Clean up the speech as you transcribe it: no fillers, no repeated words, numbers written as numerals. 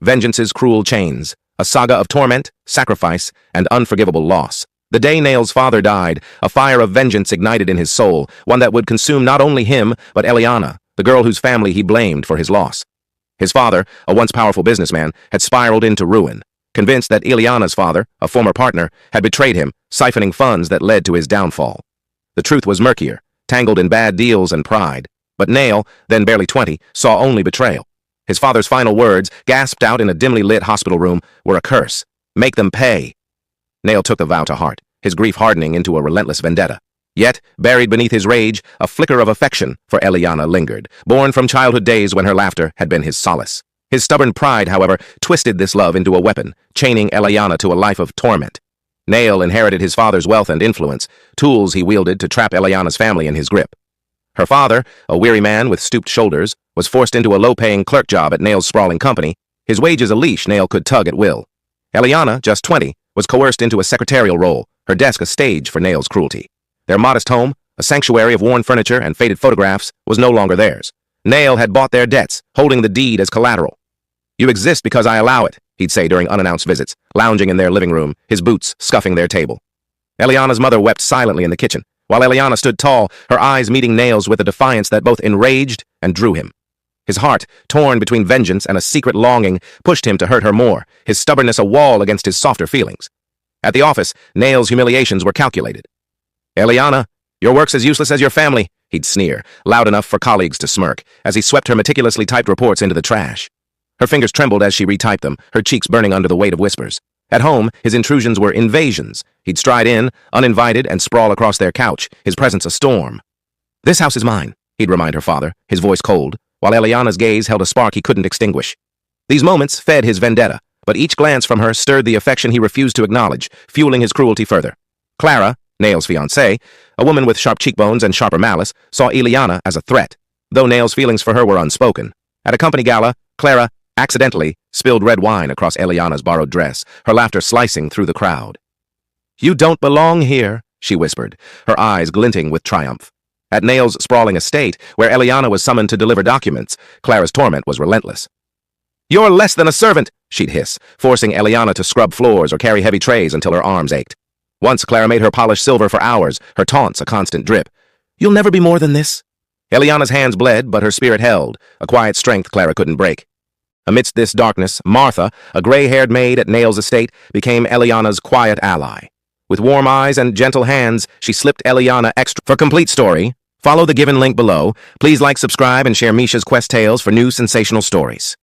Vengeance's Cruel Chains, a saga of torment, sacrifice, and unforgivable loss. The day Nail's father died, a fire of vengeance ignited in his soul, one that would consume not only him, but Eliana, the girl whose family he blamed for his loss. His father, a once powerful businessman, had spiraled into ruin, convinced that Eliana's father, a former partner, had betrayed him, siphoning funds that led to his downfall. The truth was murkier, tangled in bad deals and pride. But Nail, then barely 20, saw only betrayal. His father's final words, gasped out in a dimly lit hospital room, were a curse. Make them pay. Nail took the vow to heart, his grief hardening into a relentless vendetta. Yet, buried beneath his rage, a flicker of affection for Eliana lingered, born from childhood days when her laughter had been his solace. His stubborn pride, however, twisted this love into a weapon, chaining Eliana to a life of torment. Nail inherited his father's wealth and influence, tools he wielded to trap Eliana's family in his grip. Her father, a weary man with stooped shoulders, was forced into a low-paying clerk job at Nail's sprawling company, his wages a leash Nail could tug at will. Eliana, just 20, was coerced into a secretarial role, her desk a stage for Nail's cruelty. Their modest home, a sanctuary of worn furniture and faded photographs, was no longer theirs. Nail had bought their debts, holding the deed as collateral. "You exist because I allow it," he'd say during unannounced visits, lounging in their living room, his boots scuffing their table. Eliana's mother wept silently in the kitchen, while Eliana stood tall, her eyes meeting Nail's with a defiance that both enraged and drew him. His heart, torn between vengeance and a secret longing, pushed him to hurt her more, his stubbornness a wall against his softer feelings. At the office, Nail's humiliations were calculated. "Eliana, your work's as useless as your family," he'd sneer, loud enough for colleagues to smirk, as he swept her meticulously typed reports into the trash. Her fingers trembled as she retyped them, her cheeks burning under the weight of whispers. At home, his intrusions were invasions. He'd stride in, uninvited, and sprawl across their couch, his presence a storm. "This house is mine," he'd remind her father, his voice cold, while Eliana's gaze held a spark he couldn't extinguish. These moments fed his vendetta, but each glance from her stirred the affection he refused to acknowledge, fueling his cruelty further. Clara, Nail's fiancée, a woman with sharp cheekbones and sharper malice, saw Eliana as a threat, though Nail's feelings for her were unspoken. At a company gala, Clara accidentally spilled red wine across Eliana's borrowed dress, her laughter slicing through the crowd. "You don't belong here," she whispered, her eyes glinting with triumph. At Nail's sprawling estate, where Eliana was summoned to deliver documents, Clara's torment was relentless. "You're less than a servant," she'd hiss, forcing Eliana to scrub floors or carry heavy trays until her arms ached. Once Clara made her polish silver for hours, her taunts a constant drip. "You'll never be more than this." Eliana's hands bled, but her spirit held, a quiet strength Clara couldn't break. Amidst this darkness, Martha, a gray-haired maid at Nail's estate, became Eliana's quiet ally. With warm eyes and gentle hands, she slipped Eliana extra. For complete story, follow the given link below. Please like, subscribe, and share Meesha's Quest Tales for new sensational stories.